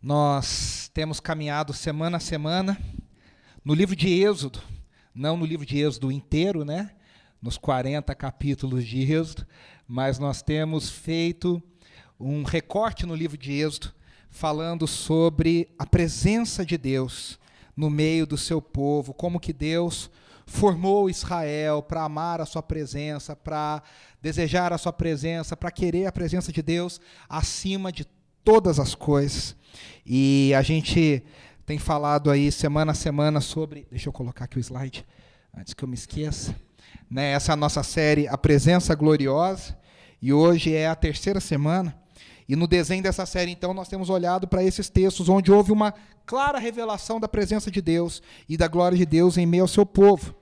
Nós temos caminhado semana a semana no livro de Êxodo, não no livro de Êxodo inteiro, né? Nos 40 capítulos de Êxodo, mas nós temos feito um recorte no livro de Êxodo, falando sobre a presença de Deus no meio do seu povo, como que Deus formou Israel para amar a sua presença, para desejar a sua presença, para querer a presença de Deus acima de todas as coisas. E a gente tem falado aí semana a semana sobre... Deixa eu colocar aqui o slide, antes que eu me esqueça. Né, essa é a nossa série, A Presença Gloriosa, e hoje é a terceira semana. E no desenho dessa série, então, nós temos olhado para esses textos onde houve uma clara revelação da presença de Deus e da glória de Deus em meio ao seu povo.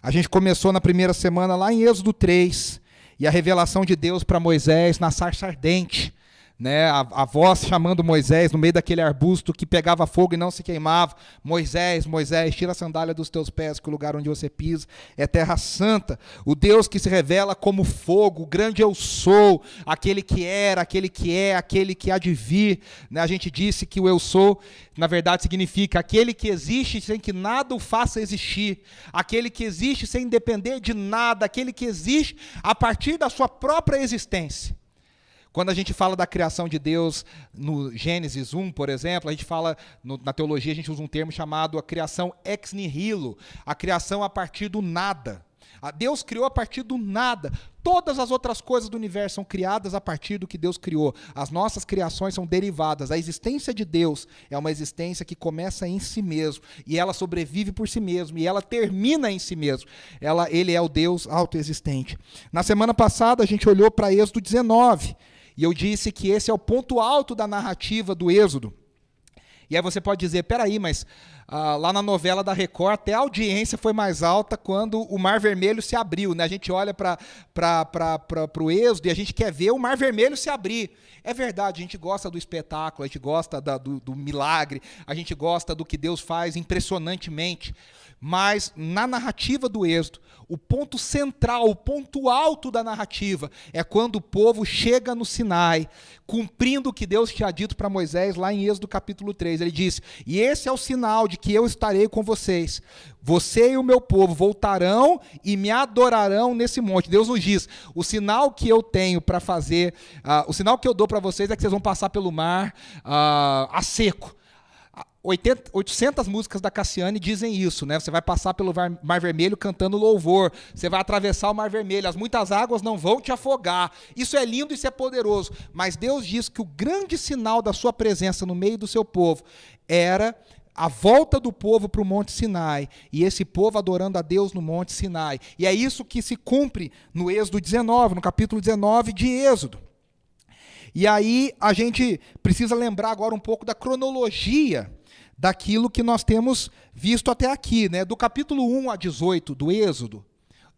A gente começou na primeira semana lá em Êxodo 3, e a revelação de Deus para Moisés na sarça ardente, né, a voz chamando Moisés no meio daquele arbusto que pegava fogo e não se queimava. Moisés, Moisés, tira a sandália dos teus pés, que o lugar onde você pisa é terra santa. O Deus que se revela como fogo, o grande eu sou, aquele que era, aquele que é, aquele que há de vir. Né, a gente disse que o eu sou, na verdade, significa aquele que existe sem que nada o faça existir, aquele que existe sem depender de nada, aquele que existe a partir da sua própria existência. Quando a gente fala da criação de Deus no Gênesis 1, por exemplo, a gente fala, na teologia, a gente usa um termo chamado a criação ex nihilo, a criação a partir do nada. Deus criou a partir do nada. Todas as outras coisas do universo são criadas a partir do que Deus criou. As nossas criações são derivadas. A existência de Deus é uma existência que começa em si mesmo, e ela sobrevive por si mesmo, e ela termina em si mesmo. Ele é o Deus autoexistente. Na semana passada, a gente olhou para Êxodo 19, e eu disse que esse é o ponto alto da narrativa do Êxodo. E aí você pode dizer, peraí, mas lá na novela da Record, até a audiência foi mais alta quando o Mar Vermelho se abriu. Né? A gente olha para o Êxodo e a gente quer ver o Mar Vermelho se abrir. É verdade, a gente gosta do espetáculo, a gente gosta do milagre, a gente gosta do que Deus faz impressionantemente. Mas na narrativa do Êxodo, o ponto central, o ponto alto da narrativa é quando o povo chega no Sinai, cumprindo o que Deus tinha dito para Moisés lá em Êxodo capítulo 3. Ele disse, e esse é o sinal de que eu estarei com vocês. Você e o meu povo voltarão e me adorarão nesse monte. Deus nos diz, o sinal que eu tenho para fazer, o sinal que eu dou para vocês é que vocês vão passar pelo mar a seco. 800 músicas da Cassiane dizem isso, né? Você vai passar pelo Mar Vermelho cantando louvor, você vai atravessar o Mar Vermelho, as muitas águas não vão te afogar. Isso é lindo, isso é poderoso, mas Deus diz que o grande sinal da sua presença no meio do seu povo era a volta do povo para o Monte Sinai, e esse povo adorando a Deus no Monte Sinai. E é isso que se cumpre no Êxodo 19, no capítulo 19 de Êxodo. E aí a gente precisa lembrar agora um pouco da cronologia daquilo que nós temos visto até aqui, né? Do capítulo 1 a 18 do Êxodo,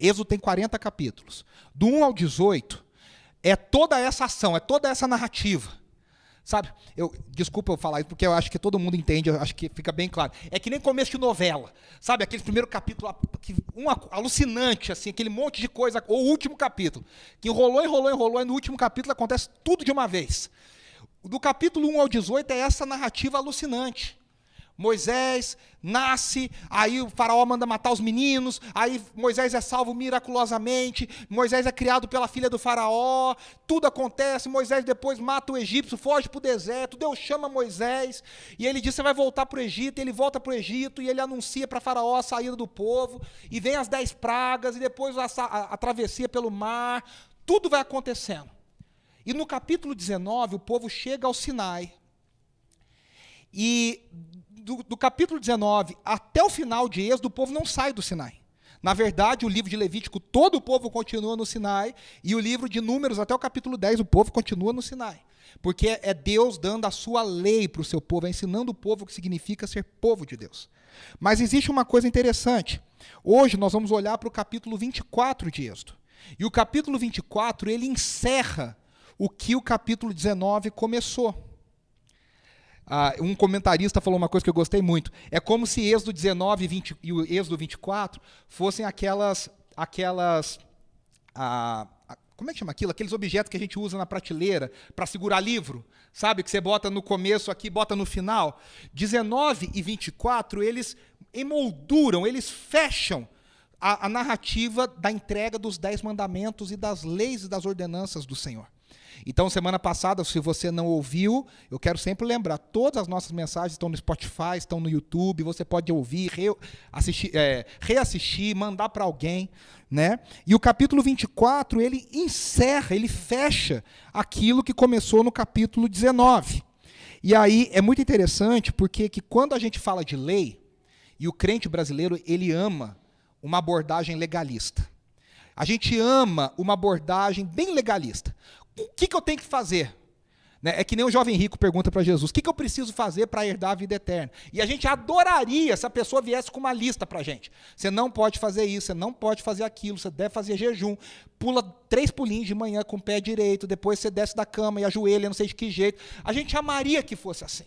Êxodo tem 40 capítulos, do 1 ao 18, é toda essa ação, é toda essa narrativa, sabe? Desculpa eu falar isso, porque eu acho que todo mundo entende, eu acho que fica bem claro. É que nem começo de novela, sabe? Aquele primeiro capítulo, alucinante, assim, aquele monte de coisa, ou o último capítulo, que enrolou, e no último capítulo acontece tudo de uma vez. Do capítulo 1 ao 18 é essa narrativa alucinante. Moisés nasce, aí o faraó manda matar os meninos, aí Moisés é salvo miraculosamente, Moisés é criado pela filha do faraó, tudo acontece, Moisés depois mata o egípcio, foge para o deserto, Deus chama Moisés, e ele diz, você vai voltar para o Egito, e ele volta para o Egito, e ele anuncia para faraó a saída do povo, e vem as 10 pragas, e depois a travessia pelo mar, tudo vai acontecendo. E no capítulo 19, o povo chega ao Sinai, e do capítulo 19 até o final de Êxodo, o povo não sai do Sinai. Na verdade, o livro de Levítico, todo o povo continua no Sinai, e o livro de Números, até o capítulo 10, o povo continua no Sinai. Porque é Deus dando a sua lei para o seu povo, é ensinando o povo o que significa ser povo de Deus. Mas existe uma coisa interessante. Hoje nós vamos olhar para o capítulo 24 de Êxodo. E o capítulo 24, ele encerra o que o capítulo 19 começou. Um comentarista falou uma coisa que eu gostei muito. É como se Êxodo 19 e o Êxodo 24 fossem aquelas como é que chama aquilo? Aqueles objetos que a gente usa na prateleira para segurar livro, sabe? Que você bota no começo aqui, bota no final. 19 e 24, eles emolduram, eles fecham a narrativa da entrega dos 10 mandamentos e das leis e das ordenanças do Senhor. Então, semana passada, se você não ouviu, eu quero sempre lembrar, todas as nossas mensagens estão no Spotify, estão no YouTube, você pode ouvir, reassistir, mandar para alguém, né? E o capítulo 24, ele encerra, ele fecha aquilo que começou no capítulo 19. E aí é muito interessante, porque que quando a gente fala de lei, e o crente brasileiro, ele ama uma abordagem legalista. A gente ama uma abordagem bem legalista. O que eu tenho que fazer? É que nem o jovem rico pergunta para Jesus, o que eu preciso fazer para herdar a vida eterna? E a gente adoraria se a pessoa viesse com uma lista para a gente. Você não pode fazer isso, você não pode fazer aquilo, você deve fazer jejum, pula 3 pulinhos de manhã com o pé direito, depois você desce da cama e ajoelha, não sei de que jeito. A gente amaria que fosse assim.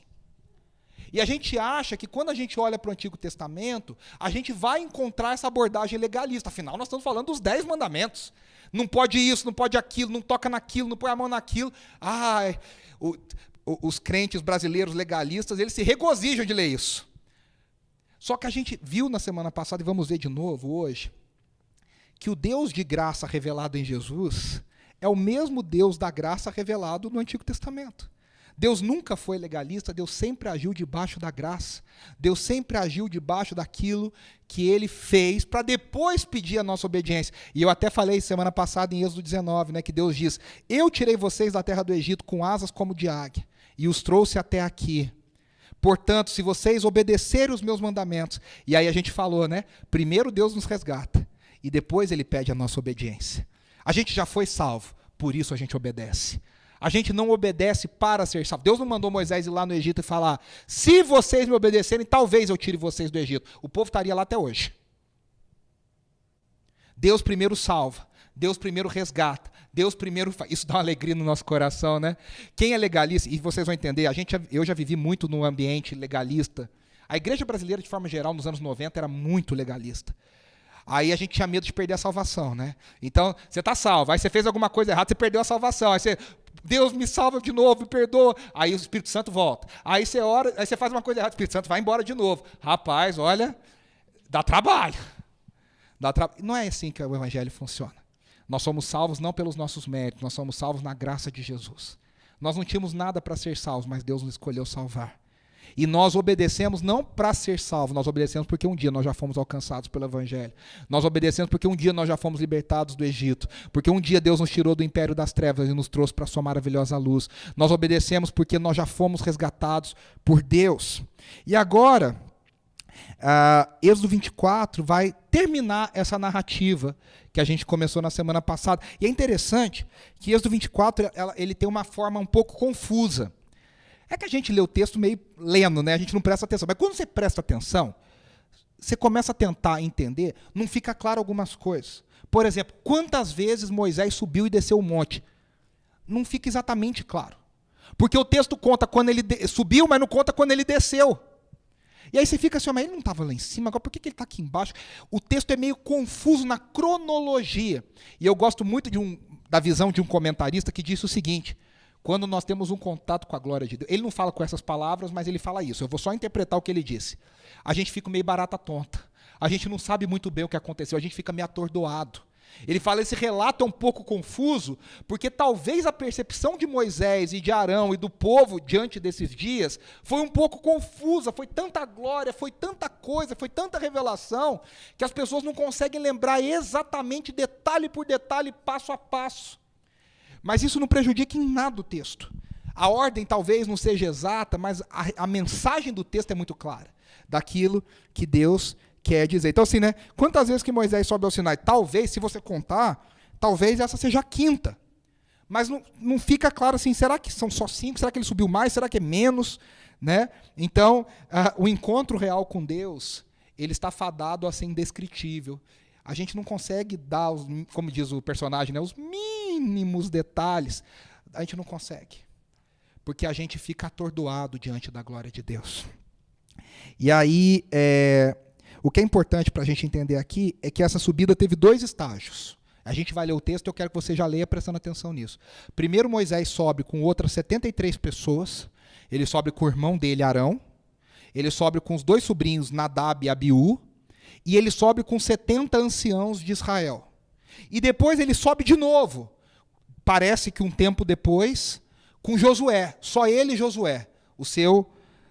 E a gente acha que quando a gente olha para o Antigo Testamento, a gente vai encontrar essa abordagem legalista. Afinal, nós estamos falando dos 10 mandamentos. Não pode isso, não pode aquilo, não toca naquilo, não põe a mão naquilo. Os crentes brasileiros legalistas, eles se regozijam de ler isso. Só que a gente viu na semana passada, e vamos ver de novo hoje, que o Deus de graça revelado em Jesus é o mesmo Deus da graça revelado no Antigo Testamento. Deus nunca foi legalista, Deus sempre agiu debaixo da graça. Deus sempre agiu debaixo daquilo que Ele fez para depois pedir a nossa obediência. E eu até falei semana passada em Êxodo 19, né, que Deus diz, eu tirei vocês da terra do Egito com asas como de águia e os trouxe até aqui. Portanto, se vocês obedecerem os meus mandamentos, e aí a gente falou, né, primeiro Deus nos resgata e depois Ele pede a nossa obediência. A gente já foi salvo, por isso a gente obedece. A gente não obedece para ser salvo. Deus não mandou Moisés ir lá no Egito e falar, se vocês me obedecerem, talvez eu tire vocês do Egito. O povo estaria lá até hoje. Deus primeiro salva, Deus primeiro resgata, Deus primeiro faz. Isso dá uma alegria no nosso coração, né? Quem é legalista, e vocês vão entender, eu já vivi muito no ambiente legalista. A igreja brasileira, de forma geral, nos anos 90, era muito legalista. Aí a gente tinha medo de perder a salvação, né? Então, você está salvo, aí você fez alguma coisa errada, você perdeu a salvação, aí você, Deus me salva de novo, me perdoa, aí o Espírito Santo volta. Aí você ora, aí você faz uma coisa errada, o Espírito Santo vai embora de novo. Rapaz, olha, dá trabalho. Não é assim que o Evangelho funciona. Nós somos salvos não pelos nossos méritos, nós somos salvos na graça de Jesus. Nós não tínhamos nada para ser salvos, mas Deus nos escolheu salvar. E nós obedecemos não para ser salvos, nós obedecemos porque um dia nós já fomos alcançados pelo Evangelho. Nós obedecemos porque um dia nós já fomos libertados do Egito. Porque um dia Deus nos tirou do império das trevas e nos trouxe para a sua maravilhosa luz. Nós obedecemos porque nós já fomos resgatados por Deus. E agora, Êxodo 24 vai terminar essa narrativa que a gente começou na semana passada. E é interessante que Êxodo 24 ele tem uma forma um pouco confusa. É que a gente lê o texto meio lendo, né? A gente não presta atenção. Mas quando você presta atenção, você começa a tentar entender, não fica claro algumas coisas. Por exemplo, quantas vezes Moisés subiu e desceu o monte? Não fica exatamente claro. Porque o texto conta quando ele subiu, mas não conta quando ele desceu. E aí você fica assim, mas ele não estava lá em cima, agora por que ele está aqui embaixo? O texto é meio confuso na cronologia. E eu gosto muito da visão de um comentarista que disse o seguinte, quando nós temos um contato com a glória de Deus, ele não fala com essas palavras, mas ele fala isso, eu vou só interpretar o que ele disse. A gente fica meio barata tonta, a gente não sabe muito bem o que aconteceu, a gente fica meio atordoado. Ele fala, esse relato é um pouco confuso, porque talvez a percepção de Moisés e de Arão e do povo diante desses dias foi um pouco confusa, foi tanta glória, foi tanta coisa, foi tanta revelação, que as pessoas não conseguem lembrar exatamente detalhe por detalhe, passo a passo. Mas isso não prejudica em nada o texto. A ordem talvez não seja exata, mas a mensagem do texto é muito clara, daquilo que Deus quer dizer. Então assim, né? Quantas vezes que Moisés sobe ao Sinai? Talvez, se você contar, talvez essa seja a quinta. Mas não fica claro assim, será que são só 5? Será que ele subiu mais? Será que é menos? Né? Então, o encontro real com Deus, ele está fadado a ser indescritível. A gente não consegue dar, como diz o personagem, né, os mínimos detalhes. A gente não consegue. Porque a gente fica atordoado diante da glória de Deus. E aí, o que é importante para a gente entender aqui é que essa subida teve 2 estágios. A gente vai ler o texto e eu quero que você já leia prestando atenção nisso. Primeiro Moisés sobe com outras 73 pessoas, ele sobe com o irmão dele, Arão, ele sobe com os 2 sobrinhos, Nadab e Abiú, e ele sobe com 70 anciãos de Israel. E depois ele sobe de novo, parece que um tempo depois, com Josué, só ele e Josué, o seu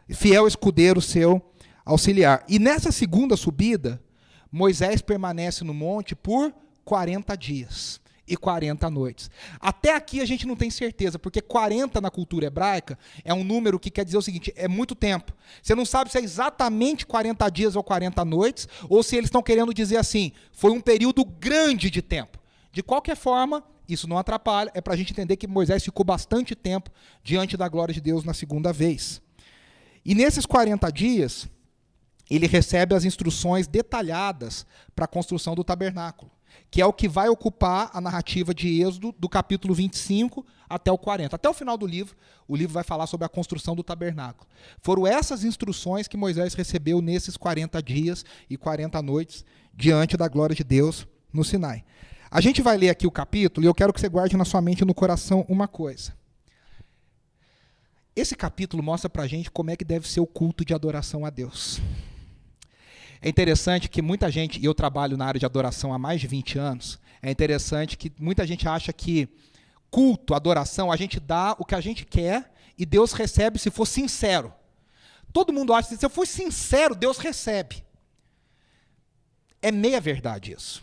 fiel escudeiro, seu auxiliar. E nessa segunda subida, Moisés permanece no monte por 40 dias e 40 noites. Até aqui a gente não tem certeza, porque 40 na cultura hebraica é um número que quer dizer o seguinte, é muito tempo. Você não sabe se é exatamente 40 dias ou 40 noites, ou se eles estão querendo dizer assim, foi um período grande de tempo. De qualquer forma, isso não atrapalha, é para a gente entender que Moisés ficou bastante tempo diante da glória de Deus na segunda vez. E nesses 40 dias, ele recebe as instruções detalhadas para a construção do tabernáculo, que é o que vai ocupar a narrativa de Êxodo do capítulo 25 até o 40. Até o final do livro, o livro vai falar sobre a construção do tabernáculo. Foram essas instruções que Moisés recebeu nesses 40 dias e 40 noites diante da glória de Deus no Sinai. A gente vai ler aqui o capítulo e eu quero que você guarde na sua mente e no coração uma coisa. Esse capítulo mostra para a gente como é que deve ser o culto de adoração a Deus. É interessante que muita gente, e eu trabalho na área de adoração há mais de 20 anos, é interessante que muita gente acha que culto, adoração, a gente dá o que a gente quer e Deus recebe se for sincero. Todo mundo acha que se eu for sincero, Deus recebe. É meia verdade isso.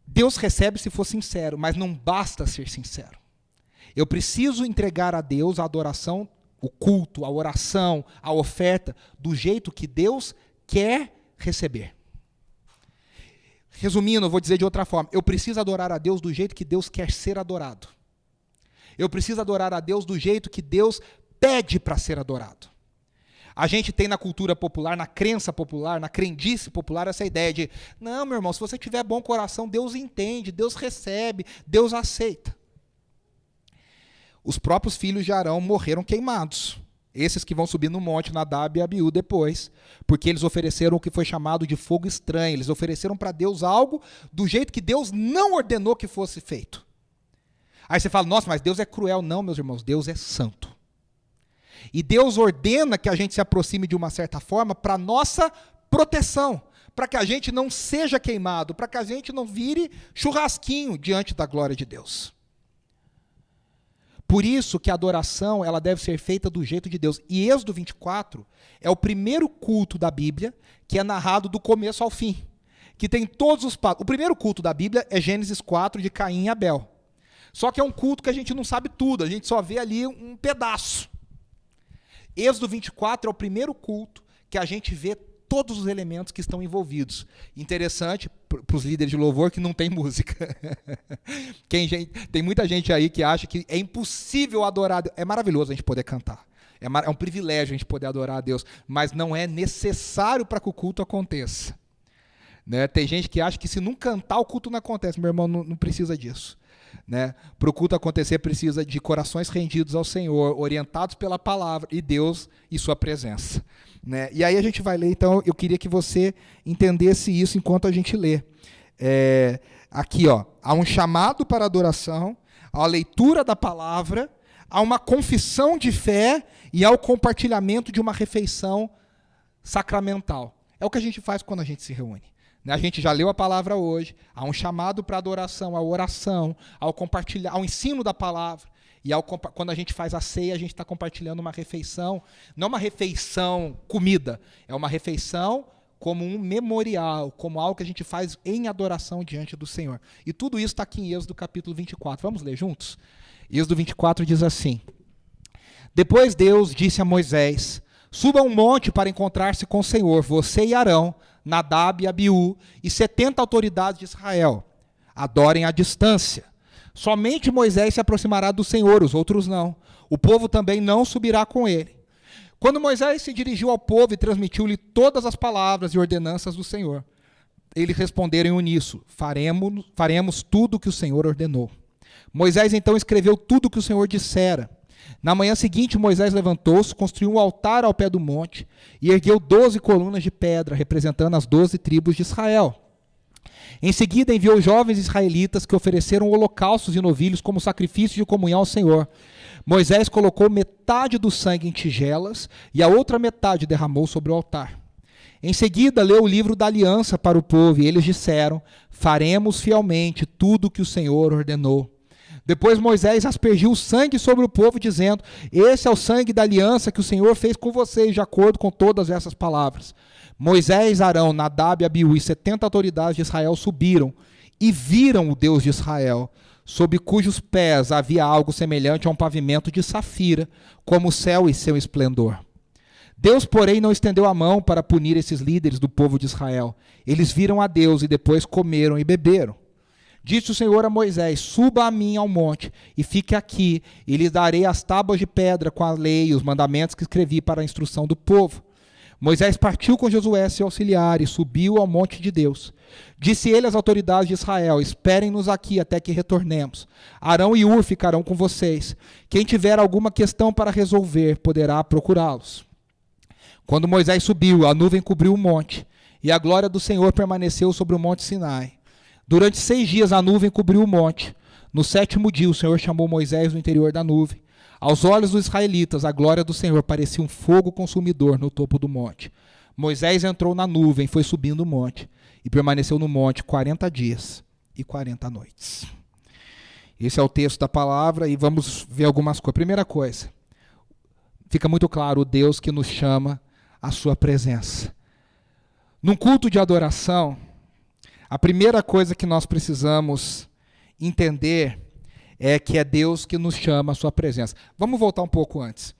Deus recebe se for sincero, mas não basta ser sincero. Eu preciso entregar a Deus a adoração, o culto, a oração, a oferta, do jeito que Deus quer receber. Resumindo, eu vou dizer de outra forma, eu preciso adorar a Deus do jeito que Deus quer ser adorado. Eu preciso adorar a Deus do jeito que Deus pede para ser adorado. A gente tem na cultura popular, na crença popular, na crendice popular, essa ideia de, não, meu irmão, se você tiver bom coração, Deus entende, Deus recebe, Deus aceita. Os próprios filhos de Arão morreram queimados. Esses que vão subir no monte, Nadab e Abiú depois, porque eles ofereceram o que foi chamado de fogo estranho. Eles ofereceram para Deus algo do jeito que Deus não ordenou que fosse feito. Aí você fala, nossa, mas Deus é cruel. Não, meus irmãos, Deus é santo. E Deus ordena que a gente se aproxime de uma certa forma para nossa proteção, para que a gente não seja queimado, para que a gente não vire churrasquinho diante da glória de Deus. Por isso que a adoração ela deve ser feita do jeito de Deus. E Êxodo 24 é o primeiro culto da Bíblia que é narrado do começo ao fim, que tem todos os passos. O primeiro culto da Bíblia é Gênesis 4, de Caim e Abel. Só que é um culto que a gente não sabe tudo, a gente só vê ali um pedaço. Êxodo 24 é o primeiro culto que a gente vê todos os elementos que estão envolvidos. Interessante para os líderes de louvor que não tem música. Tem muita gente aí que acha que é impossível adorar a Deus. É maravilhoso a gente poder cantar. É um privilégio a gente poder adorar a Deus, mas não é necessário para que o culto aconteça. Né? Tem gente que acha que se não cantar o culto não acontece. Meu irmão, não precisa disso. Né? Para o culto acontecer precisa de corações rendidos ao Senhor, orientados pela palavra e Deus e sua presença. Né? E aí a gente vai ler, então eu queria que você entendesse isso enquanto a gente lê. Aqui, ó, há um chamado para adoração, há a leitura da palavra, há uma confissão de fé e há o compartilhamento de uma refeição sacramental. É o que a gente faz quando a gente se reúne. A gente já leu a palavra hoje, há um chamado para adoração, à oração, ao compartilhar, ao ensino da palavra. E quando a gente faz a ceia, a gente está compartilhando uma refeição, não uma refeição comida, é uma refeição como um memorial, como algo que a gente faz em adoração diante do Senhor. E tudo isso está aqui em Êxodo capítulo 24. Vamos ler juntos? Êxodo 24 diz assim: Depois Deus disse a Moisés, suba um monte para encontrar-se com o Senhor, você e Arão, Nadab e Abiú, e 70 autoridades de Israel. Adorem à distância. Somente Moisés se aproximará do Senhor, os outros não. O povo também não subirá com ele. Quando Moisés se dirigiu ao povo e transmitiu-lhe todas as palavras e ordenanças do Senhor, eles responderam em uníssono, faremos tudo o que o Senhor ordenou. Moisés então escreveu tudo o que o Senhor dissera. Na manhã seguinte, Moisés levantou-se, construiu um altar ao pé do monte e ergueu 12 colunas de pedra, representando as 12 tribos de Israel. Em seguida enviou jovens israelitas que ofereceram holocaustos e novilhos como sacrifício de comunhão ao Senhor. Moisés colocou metade do sangue em tigelas e a outra metade derramou sobre o altar. Em seguida leu o livro da aliança para o povo e eles disseram: faremos fielmente tudo o que o Senhor ordenou. Depois Moisés aspergiu o sangue sobre o povo, dizendo: esse é o sangue da aliança que o Senhor fez com vocês, de acordo com todas essas palavras. Moisés, Arão, Nadab, Abiú e 70 autoridades de Israel subiram e viram o Deus de Israel, sob cujos pés havia algo semelhante a um pavimento de safira, como o céu e seu esplendor. Deus, porém, não estendeu a mão para punir esses líderes do povo de Israel. Eles viram a Deus e depois comeram e beberam. Disse o Senhor a Moisés: suba a mim ao monte e fique aqui, e lhe darei as tábuas de pedra com a lei e os mandamentos que escrevi para a instrução do povo. Moisés partiu com Josué, seu auxiliar, e subiu ao monte de Deus. Disse ele às autoridades de Israel: esperem-nos aqui até que retornemos. Arão e Hur ficarão com vocês. Quem tiver alguma questão para resolver, poderá procurá-los. Quando Moisés subiu, a nuvem cobriu o monte, e a glória do Senhor permaneceu sobre o monte Sinai. Durante 6 dias a nuvem cobriu o monte. No 7º dia o Senhor chamou Moisés no interior da nuvem. Aos olhos dos israelitas, a glória do Senhor parecia um fogo consumidor no topo do monte. Moisés entrou na nuvem, foi subindo o monte, e permaneceu no monte 40 dias e 40 noites. Esse é o texto da palavra, e vamos ver algumas coisas. Primeira coisa, fica muito claro o Deus que nos chama à sua presença. Num culto de adoração, a primeira coisa que nós precisamos entender é que é Deus que nos chama à sua presença. Vamos voltar um pouco antes.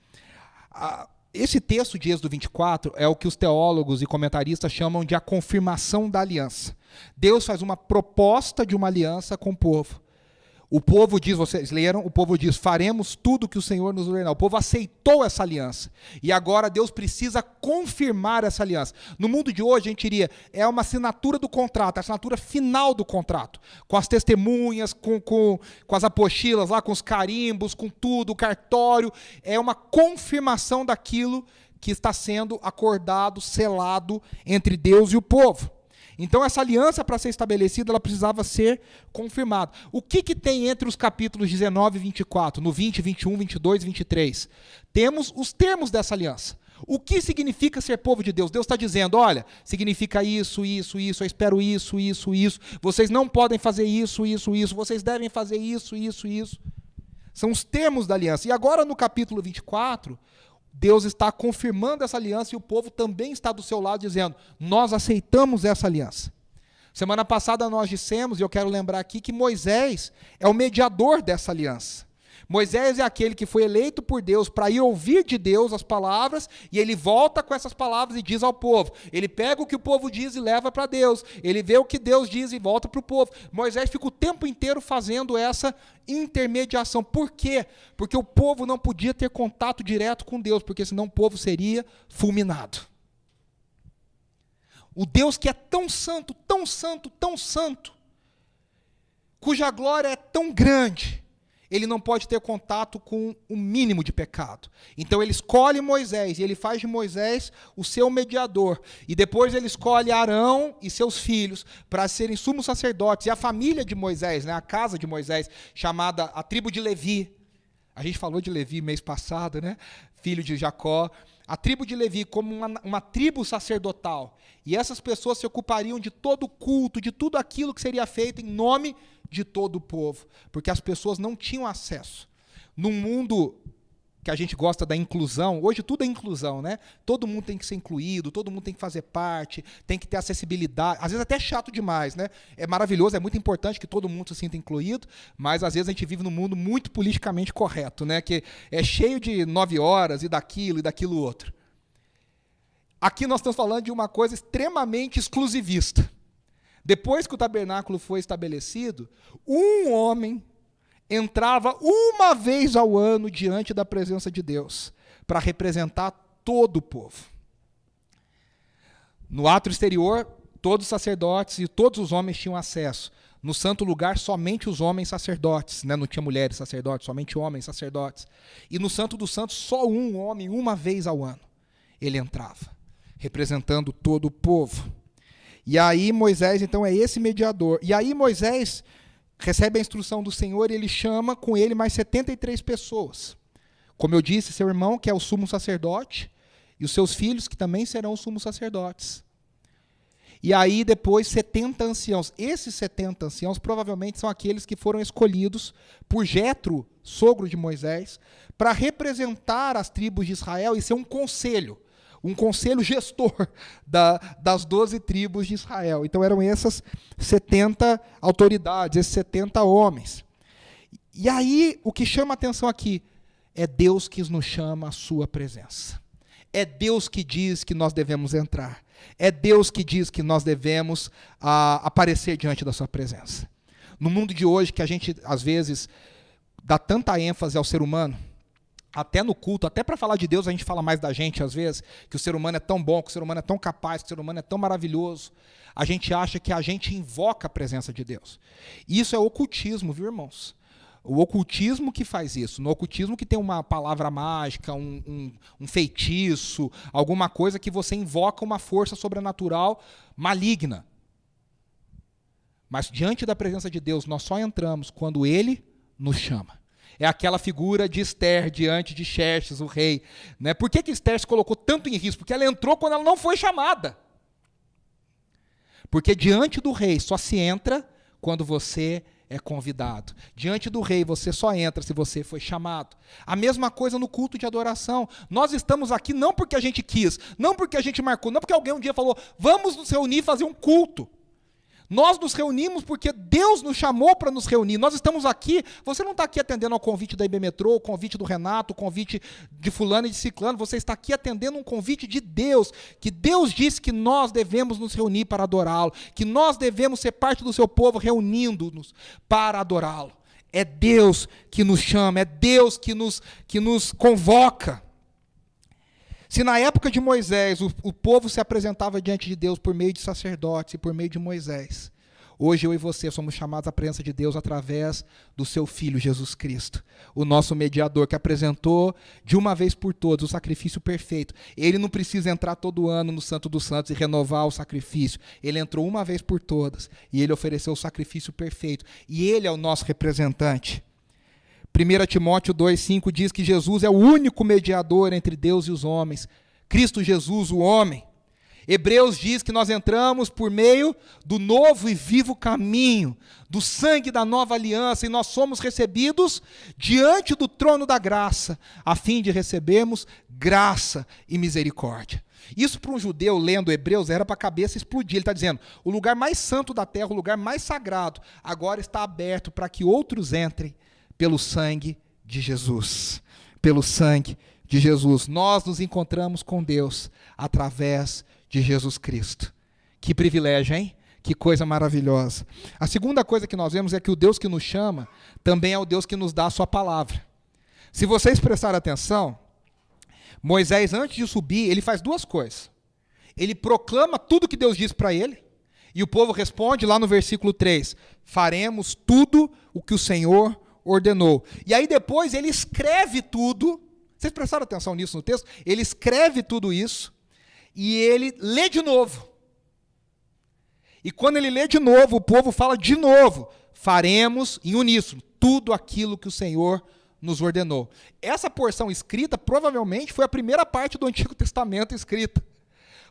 Esse texto de Êxodo 24 é o que os teólogos e comentaristas chamam de a confirmação da aliança. Deus faz uma proposta de uma aliança com o povo. O povo diz, vocês leram, o povo diz: faremos tudo o que o Senhor nos ordenou. O povo aceitou essa aliança. E agora Deus precisa confirmar essa aliança. No mundo de hoje, a gente diria, é uma assinatura do contrato, a assinatura final do contrato. Com as testemunhas, com as apostilas lá, com os carimbos, com tudo, o cartório. É uma confirmação daquilo que está sendo acordado, selado entre Deus e o povo. Então, essa aliança, para ser estabelecida, ela precisava ser confirmada. O que tem entre os capítulos 19 e 24, no 20, 21, 22 e 23? Temos os termos dessa aliança. O que significa ser povo de Deus? Deus está dizendo: olha, significa isso, isso, isso, eu espero isso, isso, isso. Vocês não podem fazer isso, isso, isso. Vocês devem fazer isso, isso, isso. São os termos da aliança. E agora, no capítulo 24... Deus está confirmando essa aliança e o povo também está do seu lado dizendo: nós aceitamos essa aliança. Semana passada nós dissemos, e eu quero lembrar aqui, que Moisés é o mediador dessa aliança. Moisés é aquele que foi eleito por Deus para ir ouvir de Deus as palavras, e ele volta com essas palavras e diz ao povo. Ele pega o que o povo diz e leva para Deus. Ele vê o que Deus diz e volta para o povo. Moisés fica o tempo inteiro fazendo essa intermediação. Por quê? Porque o povo não podia ter contato direto com Deus, porque senão o povo seria fulminado. O Deus que é tão santo, tão santo, tão santo, cuja glória é tão grande, ele não pode ter contato com o mínimo de pecado. Então ele escolhe Moisés, e ele faz de Moisés o seu mediador. E depois ele escolhe Arão e seus filhos para serem sumos sacerdotes. E a família de Moisés, né, a casa de Moisés, chamada a tribo de Levi. A gente falou de Levi mês passado, né? Filho de Jacó. A tribo de Levi como uma tribo sacerdotal. E essas pessoas se ocupariam de todo o culto, de tudo aquilo que seria feito em nome de todo o povo. Porque as pessoas não tinham acesso. Num mundo que a gente gosta da inclusão, hoje tudo é inclusão, né? Todo mundo tem que ser incluído, todo mundo tem que fazer parte, tem que ter acessibilidade. Às vezes até é chato demais, né? É maravilhoso, é muito importante que todo mundo se sinta incluído, mas às vezes a gente vive num mundo muito politicamente correto, né? Que é cheio de 9 horas e daquilo outro. Aqui nós estamos falando de uma coisa extremamente exclusivista. Depois que o tabernáculo foi estabelecido, um homem entrava uma vez ao ano diante da presença de Deus, para representar todo o povo. No átrio exterior, todos os sacerdotes e todos os homens tinham acesso. No santo lugar, somente os homens sacerdotes, né? Não tinha mulheres sacerdotes, somente homens sacerdotes. E no santo dos santos, só um homem, uma vez ao ano, ele entrava, representando todo o povo. E aí Moisés, então, é esse mediador. E aí Moisés recebe a instrução do Senhor e ele chama com ele mais 73 pessoas. Como eu disse, seu irmão, que é o sumo sacerdote, e os seus filhos, que também serão os sumos sacerdotes. E aí depois 70 anciãos. Esses 70 anciãos provavelmente são aqueles que foram escolhidos por Jetro, sogro de Moisés, para representar as tribos de Israel e ser um conselho gestor das 12 tribos de Israel. Então eram essas 70 autoridades, esses 70 homens. E aí o que chama a atenção aqui é Deus que nos chama à sua presença. É Deus que diz que nós devemos entrar. É Deus que diz que nós devemos aparecer diante da sua presença. No mundo de hoje, que a gente, às vezes, dá tanta ênfase ao ser humano, até no culto, até para falar de Deus, a gente fala mais da gente, às vezes, que o ser humano é tão bom, que o ser humano é tão capaz, que o ser humano é tão maravilhoso. A gente acha que a gente invoca a presença de Deus. E isso é ocultismo, viu, irmãos? O ocultismo que faz isso. No ocultismo que tem uma palavra mágica, um feitiço, alguma coisa que você invoca uma força sobrenatural maligna. Mas diante da presença de Deus, nós só entramos quando Ele nos chama. É aquela figura de Esther diante de Xerxes, o rei. Né? Por que Esther se colocou tanto em risco? Porque ela entrou quando ela não foi chamada. Porque diante do rei só se entra quando você é convidado. Diante do rei você só entra se você foi chamado. A mesma coisa no culto de adoração. Nós estamos aqui não porque a gente quis, não porque a gente marcou, não porque alguém um dia falou, vamos nos reunir e fazer um culto. Nós nos reunimos porque Deus nos chamou para nos reunir. Nós estamos aqui, você não está aqui atendendo ao convite da IB Metrô, o convite do Renato, o convite de fulano e de ciclano, você está aqui atendendo um convite de Deus, que Deus disse que nós devemos nos reunir para adorá-lo, que nós devemos ser parte do seu povo reunindo-nos para adorá-lo. É Deus que nos chama, é Deus que nos convoca. Se na época de Moisés o povo se apresentava diante de Deus por meio de sacerdotes e por meio de Moisés, hoje eu e você somos chamados à presença de Deus através do seu Filho Jesus Cristo, o nosso mediador que apresentou de uma vez por todas o sacrifício perfeito. Ele não precisa entrar todo ano no Santo dos Santos e renovar o sacrifício. Ele entrou uma vez por todas e ele ofereceu o sacrifício perfeito. E ele é o nosso representante. 1 Timóteo 2,5 diz que Jesus é o único mediador entre Deus e os homens. Cristo Jesus, o homem. Hebreus diz que nós entramos por meio do novo e vivo caminho, do sangue da nova aliança, e nós somos recebidos diante do trono da graça, a fim de recebermos graça e misericórdia. Isso para um judeu lendo Hebreus era para a cabeça explodir. Ele está dizendo, o lugar mais santo da terra, o lugar mais sagrado, agora está aberto para que outros entrem pelo sangue de Jesus. Pelo sangue de Jesus. Nós nos encontramos com Deus através de Jesus Cristo. Que privilégio, hein? Que coisa maravilhosa. A segunda coisa que nós vemos é que o Deus que nos chama também é o Deus que nos dá a sua palavra. Se vocês prestarem atenção, Moisés, antes de subir, ele faz duas coisas. Ele proclama tudo que Deus diz para ele, e o povo responde lá no versículo 3, faremos tudo o que o Senhor ordenou. E aí depois ele escreve tudo, vocês prestaram atenção nisso no texto? Ele escreve tudo isso e ele lê de novo. E quando ele lê de novo, o povo fala de novo, faremos em uníssono tudo aquilo que o Senhor nos ordenou. Essa porção escrita provavelmente foi a primeira parte do Antigo Testamento escrita.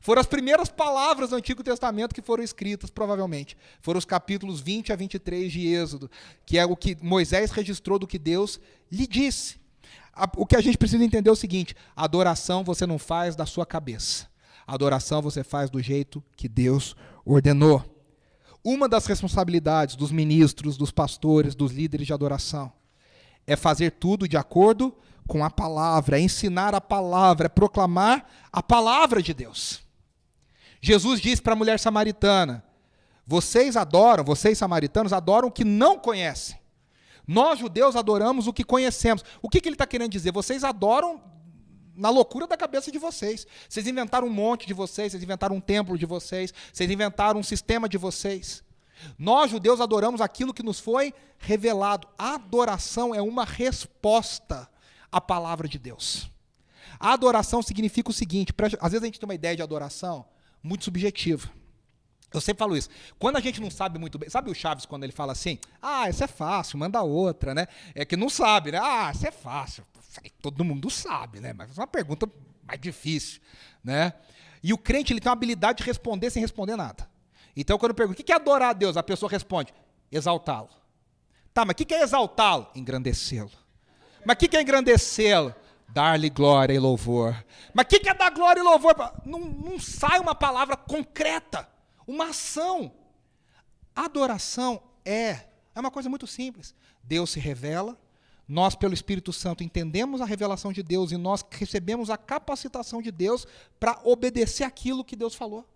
Foram as primeiras palavras do Antigo Testamento que foram escritas, provavelmente. Foram os capítulos 20 a 23 de Êxodo, que é o que Moisés registrou do que Deus lhe disse. O que a gente precisa entender é o seguinte, a adoração você não faz da sua cabeça. A adoração você faz do jeito que Deus ordenou. Uma das responsabilidades dos ministros, dos pastores, dos líderes de adoração, é fazer tudo de acordo com a palavra, é ensinar a palavra, é proclamar a palavra de Deus. Jesus disse para a mulher samaritana, vocês samaritanos, adoram o que não conhecem. Nós, judeus, adoramos o que conhecemos. O que ele está querendo dizer? Vocês adoram na loucura da cabeça de vocês. Vocês inventaram um monte de vocês inventaram um templo de vocês inventaram um sistema de vocês. Nós, judeus, adoramos aquilo que nos foi revelado. A adoração é uma resposta à palavra de Deus. A adoração significa o seguinte, às vezes a gente tem uma ideia de adoração muito subjetiva. Eu sempre falo isso. Quando a gente não sabe muito bem, sabe o Chaves quando ele fala assim, essa é fácil, manda outra, né? É que não sabe, né? Essa é fácil. Todo mundo sabe, né? Mas é uma pergunta mais difícil, né? E o crente, ele tem uma habilidade de responder sem responder nada. Então, quando eu pergunto, o que é adorar a Deus? A pessoa responde, exaltá-lo. Tá, mas o que é exaltá-lo? Engrandecê-lo. Mas o que é engrandecê-lo? Dar-lhe glória e louvor. Mas o que é dar glória e louvor? Não sai uma palavra concreta. Uma ação. Adoração é uma coisa muito simples. Deus se revela, nós, pelo Espírito Santo, entendemos a revelação de Deus e nós recebemos a capacitação de Deus para obedecer aquilo que Deus falou.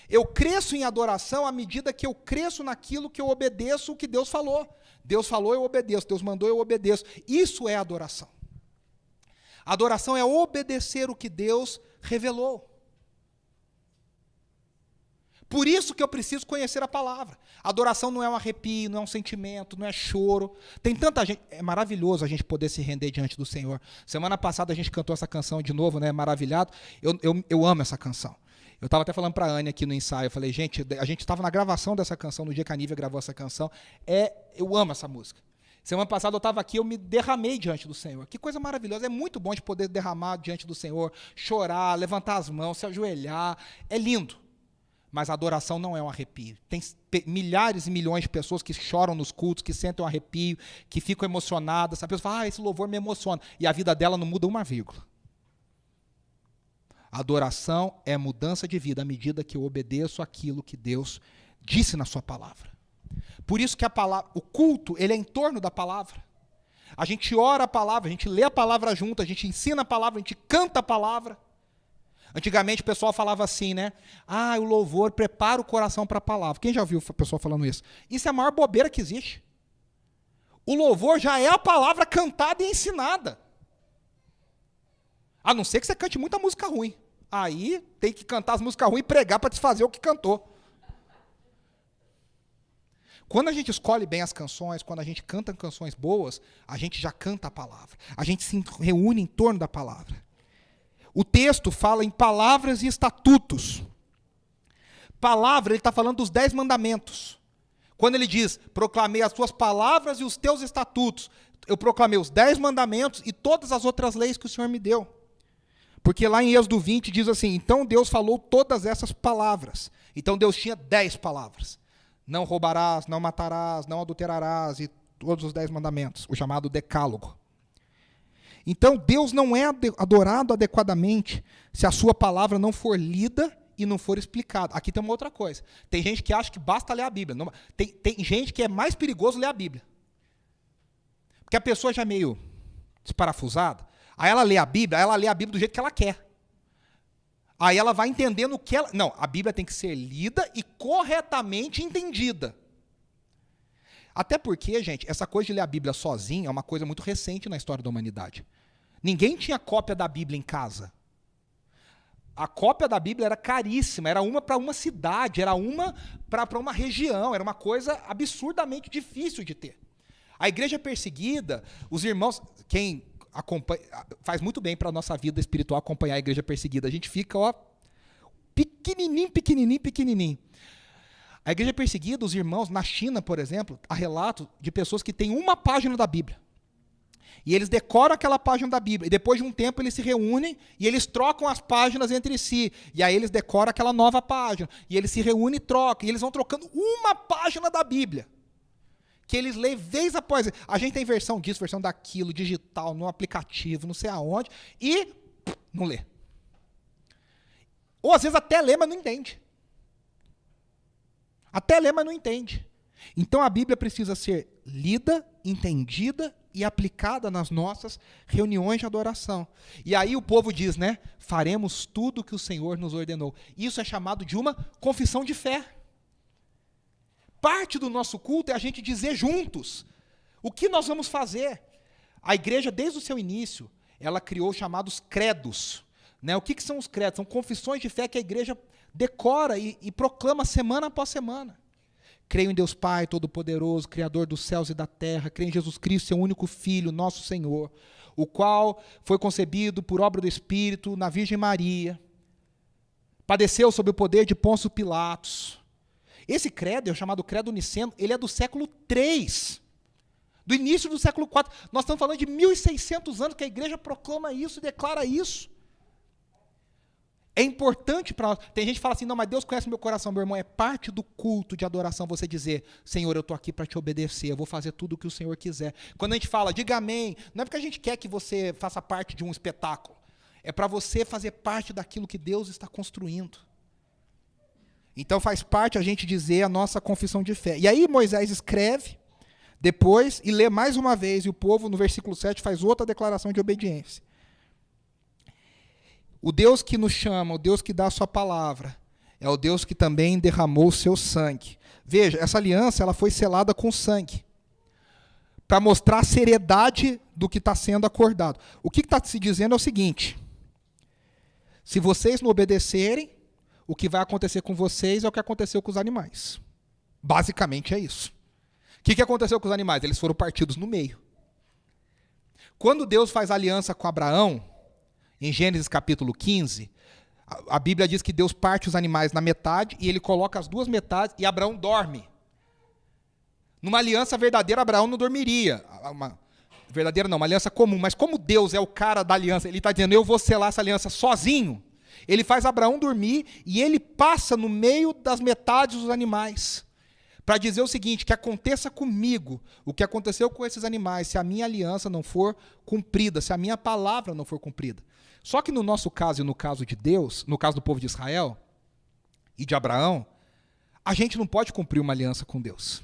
Eu cresço em adoração à medida que eu cresço naquilo que eu obedeço o que Deus falou. Deus falou, eu obedeço. Deus mandou, eu obedeço. Isso é adoração. Adoração é obedecer o que Deus revelou. Por isso que eu preciso conhecer a palavra. Adoração não é um arrepio, não é um sentimento, não é choro. Tem tanta gente, é maravilhoso a gente poder se render diante do Senhor. Semana passada a gente cantou essa canção de novo, né? Maravilhado. Eu amo essa canção. Eu estava até falando para a Anne aqui no ensaio, eu falei, gente, a gente estava na gravação dessa canção, no dia que a Nívia gravou essa canção. Eu amo essa música. Semana passada eu estava aqui, eu me derramei diante do Senhor. Que coisa maravilhosa, é muito bom de poder derramar diante do Senhor, chorar, levantar as mãos, se ajoelhar. É lindo. Mas a adoração não é um arrepio. Tem milhares e milhões de pessoas que choram nos cultos, que sentem um arrepio, que ficam emocionadas. A pessoa fala, esse louvor me emociona. E a vida dela não muda uma vírgula. A adoração é mudança de vida à medida que eu obedeço aquilo que Deus disse na sua palavra. Por isso que o culto, ele é em torno da palavra. A gente ora a palavra, a gente lê a palavra junto, a gente ensina a palavra, a gente canta a palavra. Antigamente o pessoal falava assim, né? O louvor prepara o coração para a palavra. Quem já ouviu o pessoal falando isso? Isso é a maior bobeira que existe. O louvor já é a palavra cantada e ensinada. A não ser que você cante muita música ruim. Aí tem que cantar as músicas ruins e pregar para desfazer o que cantou. Quando a gente escolhe bem as canções, quando a gente canta canções boas, a gente já canta a palavra. A gente se reúne em torno da palavra. O texto fala em palavras e estatutos. Palavra, ele está falando dos 10 mandamentos. Quando ele diz, proclamei as tuas palavras e os teus estatutos, eu proclamei os 10 mandamentos e todas as outras leis que o Senhor me deu. Porque lá em Êxodo 20 diz assim, então Deus falou todas essas palavras. Então Deus tinha 10 palavras. Não roubarás, não matarás, não adulterarás e todos os 10 mandamentos, o chamado decálogo. Então Deus não é adorado adequadamente se a sua palavra não for lida e não for explicada. Aqui tem uma outra coisa. Tem gente que acha que basta ler a Bíblia. Tem gente que é mais perigoso ler a Bíblia. Porque a pessoa já é meio desparafusada. Aí ela lê a Bíblia do jeito que ela quer. Aí ela vai entendendo o que ela... Não, a Bíblia tem que ser lida e corretamente entendida. Até porque, gente, essa coisa de ler a Bíblia sozinho é uma coisa muito recente na história da humanidade. Ninguém tinha cópia da Bíblia em casa. A cópia da Bíblia era caríssima, era uma para uma cidade, era uma para uma região, era uma coisa absurdamente difícil de ter. A igreja perseguida, os irmãos, quem acompanha, faz muito bem para a nossa vida espiritual acompanhar a igreja perseguida. A gente fica, pequenininho. A igreja perseguida, os irmãos, na China, por exemplo, há relato de pessoas que têm uma página da Bíblia. E eles decoram aquela página da Bíblia. E depois de um tempo eles se reúnem e eles trocam as páginas entre si. E aí eles decoram aquela nova página. E eles se reúnem e trocam. E eles vão trocando uma página da Bíblia. Que eles leem vez após vez. A gente tem versão disso, versão daquilo, digital, no aplicativo, não sei aonde. E não lê. Ou às vezes até lê, mas não entende. Até lê, mas não entende. Então a Bíblia precisa ser lida, entendida e aplicada nas nossas reuniões de adoração. E aí o povo diz, né? Faremos tudo o que o Senhor nos ordenou. Isso é chamado de uma confissão de fé. Parte do nosso culto é a gente dizer juntos o que nós vamos fazer. A igreja, desde o seu início, ela criou os chamados credos. Né? O que são os credos? São confissões de fé que a igreja decora e proclama semana após semana. Creio em Deus Pai Todo-Poderoso, Criador dos céus e da terra. Creio em Jesus Cristo, seu único Filho, nosso Senhor, o qual foi concebido por obra do Espírito na Virgem Maria, padeceu sob o poder de Pôncio Pilatos. Esse credo, é o chamado credo niceno, ele é do século III, do início do século IV. Nós estamos falando de 1.600 anos que a igreja proclama isso e declara isso. É importante para nós. Tem gente que fala assim, não, mas Deus conhece meu coração, meu irmão. É parte do culto de adoração você dizer, Senhor, eu estou aqui para te obedecer, eu vou fazer tudo o que o Senhor quiser. Quando a gente fala, diga amém, não é porque a gente quer que você faça parte de um espetáculo. É para você fazer parte daquilo que Deus está construindo. Então faz parte a gente dizer a nossa confissão de fé. E aí Moisés escreve depois e lê mais uma vez, e o povo no versículo 7 faz outra declaração de obediência. O Deus que nos chama, o Deus que dá a sua palavra, é o Deus que também derramou o seu sangue. Veja, essa aliança ela foi selada com sangue, para mostrar a seriedade do que está sendo acordado. O que está se dizendo é o seguinte, se vocês não obedecerem, o que vai acontecer com vocês é o que aconteceu com os animais. Basicamente é isso. O que aconteceu com os animais? Eles foram partidos no meio. Quando Deus faz aliança com Abraão, em Gênesis capítulo 15, a Bíblia diz que Deus parte os animais na metade e ele coloca as duas metades e Abraão dorme. Numa aliança verdadeira, Abraão não dormiria. Verdadeira não, uma aliança comum. Mas como Deus é o cara da aliança, ele está dizendo, eu vou selar essa aliança sozinho. Ele faz Abraão dormir e ele passa no meio das metades dos animais. Para dizer o seguinte, que aconteça comigo o que aconteceu com esses animais, se a minha aliança não for cumprida, se a minha palavra não for cumprida. Só que no nosso caso e no caso de Deus, no caso do povo de Israel e de Abraão, a gente não pode cumprir uma aliança com Deus. O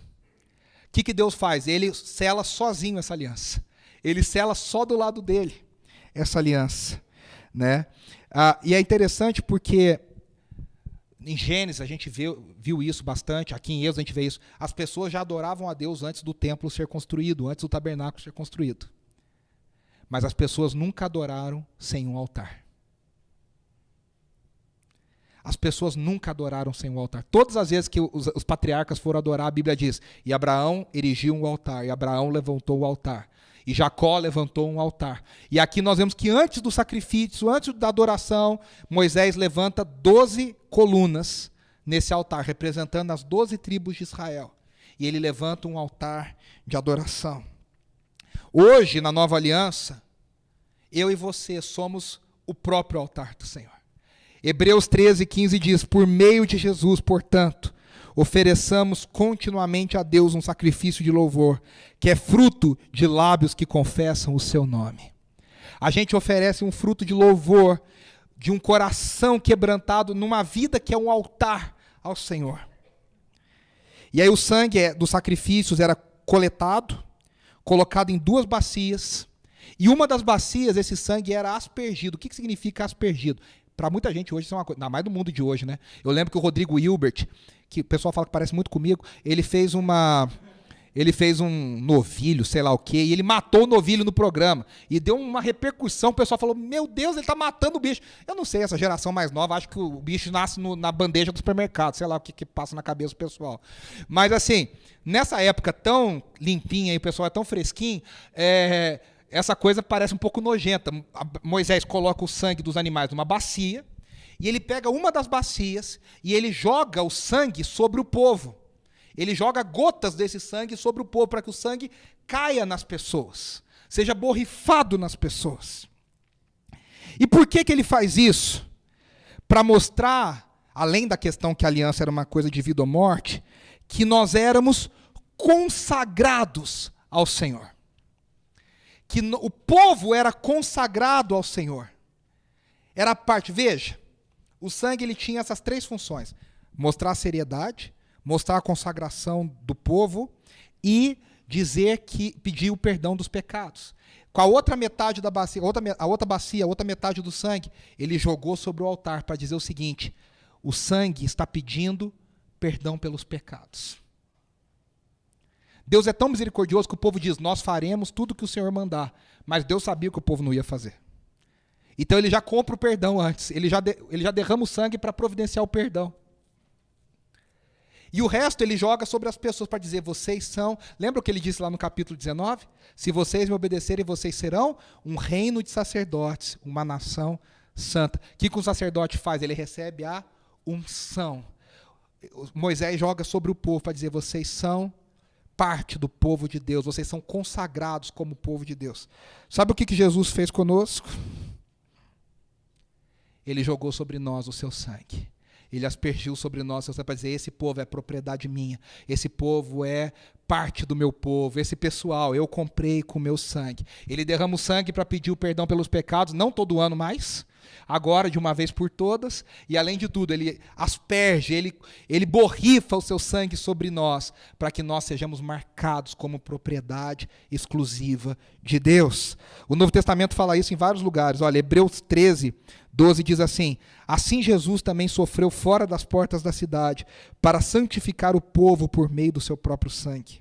que Deus faz? Ele sela sozinho essa aliança. Ele sela só do lado dele essa aliança. Né? E é interessante porque em Gênesis a gente viu isso bastante, aqui em Êxodo a gente vê isso. As pessoas já adoravam a Deus antes do templo ser construído, antes do tabernáculo ser construído. Mas as pessoas nunca adoraram sem um altar. As pessoas nunca adoraram sem um altar. Todas as vezes que os patriarcas foram adorar, a Bíblia diz, e Abraão erigiu um altar, e Abraão levantou o altar, e Jacó levantou um altar. E aqui nós vemos que antes do sacrifício, antes da adoração, Moisés levanta 12 colunas nesse altar, representando as 12 tribos de Israel. E ele levanta um altar de adoração. Hoje, na nova aliança, eu e você somos o próprio altar do Senhor. Hebreus 13:15 diz, por meio de Jesus, portanto, ofereçamos continuamente a Deus um sacrifício de louvor, que é fruto de lábios que confessam o seu nome. A gente oferece um fruto de louvor, de um coração quebrantado, numa vida que é um altar ao Senhor. E aí o sangue dos sacrifícios era coletado, colocado em 2 bacias, e uma das bacias, esse sangue era aspergido. O que significa aspergido? Para muita gente hoje isso é uma coisa, ainda mais do mundo de hoje, né? Eu lembro que o Rodrigo Hilbert, que o pessoal fala que parece muito comigo, ele fez um novilho, sei lá o quê, e ele matou o novilho no programa, e deu uma repercussão, o pessoal falou, meu Deus, ele está matando o bicho. Eu não sei, essa geração mais nova, acho que o bicho nasce na bandeja do supermercado, sei lá o que passa na cabeça do pessoal. Mas assim, nessa época tão limpinha, e o pessoal é tão fresquinho, essa coisa parece um pouco nojenta. Moisés coloca o sangue dos animais numa bacia, e ele pega uma das bacias e ele joga o sangue sobre o povo. Ele joga gotas desse sangue sobre o povo, para que o sangue caia nas pessoas, seja borrifado nas pessoas. E por que ele faz isso? Para mostrar, além da questão que a aliança era uma coisa de vida ou morte, que nós éramos consagrados ao Senhor. Que o povo era consagrado ao Senhor. Era a parte, veja, o sangue ele tinha essas 3 funções: mostrar a seriedade, mostrar a consagração do povo e dizer que pedir o perdão dos pecados. Com a outra metade da bacia, a outra metade do sangue, ele jogou sobre o altar para dizer o seguinte: o sangue está pedindo perdão pelos pecados. Deus é tão misericordioso que o povo diz, nós faremos tudo o que o Senhor mandar, mas Deus sabia que o povo não ia fazer. Então ele já compra o perdão antes, ele já derrama o sangue para providenciar o perdão. E o resto ele joga sobre as pessoas para dizer, vocês são... Lembra o que ele disse lá no capítulo 19? Se vocês me obedecerem, vocês serão um reino de sacerdotes, uma nação santa. O que o sacerdote faz? Ele recebe a unção. Moisés joga sobre o povo para dizer: vocês são parte do povo de Deus, vocês são consagrados como povo de Deus. Sabe o que Jesus fez conosco? Ele jogou sobre nós o seu sangue. Ele aspergiu sobre nós para dizer: esse povo é propriedade minha, esse povo é parte do meu povo, esse pessoal eu comprei com o meu sangue. Ele derrama o sangue para pedir o perdão pelos pecados, não todo ano mais, agora de uma vez por todas, e além de tudo, ele asperge, ele borrifa o seu sangue sobre nós, para que nós sejamos marcados como propriedade exclusiva de Deus. O Novo Testamento fala isso em vários lugares. Olha, Hebreus 13:12 diz assim: assim Jesus também sofreu fora das portas da cidade, para santificar o povo por meio do seu próprio sangue.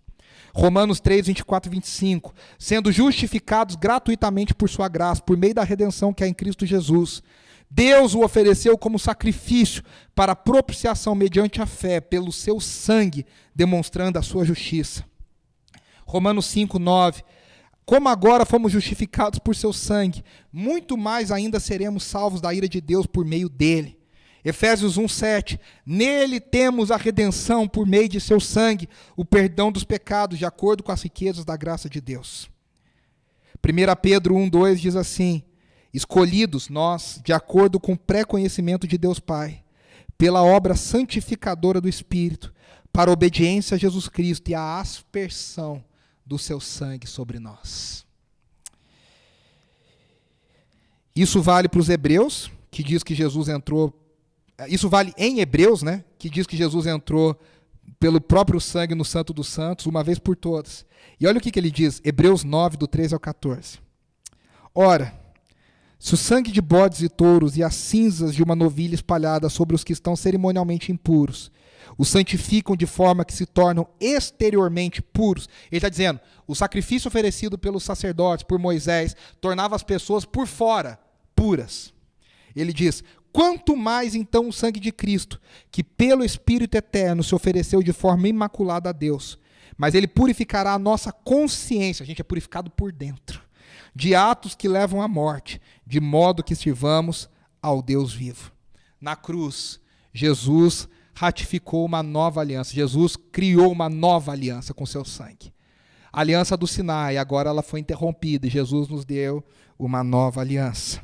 Romanos 3:24-25, sendo justificados gratuitamente por sua graça, por meio da redenção que há em Cristo Jesus, Deus o ofereceu como sacrifício para propiciação mediante a fé, pelo seu sangue, demonstrando a sua justiça. Romanos 5:9, como agora fomos justificados por seu sangue, muito mais ainda seremos salvos da ira de Deus por meio dele. Efésios 1:7, nele temos a redenção por meio de seu sangue, o perdão dos pecados, de acordo com as riquezas da graça de Deus. 1 Pedro 1:2 diz assim: escolhidos nós, de acordo com o pré-conhecimento de Deus Pai, pela obra santificadora do Espírito, para a obediência a Jesus Cristo e a aspersão do seu sangue sobre nós. Isso vale para os hebreus, que diz que Jesus entrou. Isso vale em Hebreus, né, que diz que Jesus entrou pelo próprio sangue no Santo dos Santos, uma vez por todas. E olha o que ele diz, Hebreus 9, do 13 ao 14. Ora, se o sangue de bodes e touros e as cinzas de uma novilha espalhada sobre os que estão cerimonialmente impuros os santificam de forma que se tornam exteriormente puros. Ele está dizendo, o sacrifício oferecido pelos sacerdotes, por Moisés, tornava as pessoas por fora puras. Ele diz, quanto mais então o sangue de Cristo, que pelo Espírito eterno se ofereceu de forma imaculada a Deus, mas ele purificará a nossa consciência, a gente é purificado por dentro, de atos que levam à morte, de modo que sirvamos ao Deus vivo. Na cruz, Jesus ratificou uma nova aliança. Jesus criou uma nova aliança com seu sangue. A aliança do Sinai, agora ela foi interrompida e Jesus nos deu uma nova aliança.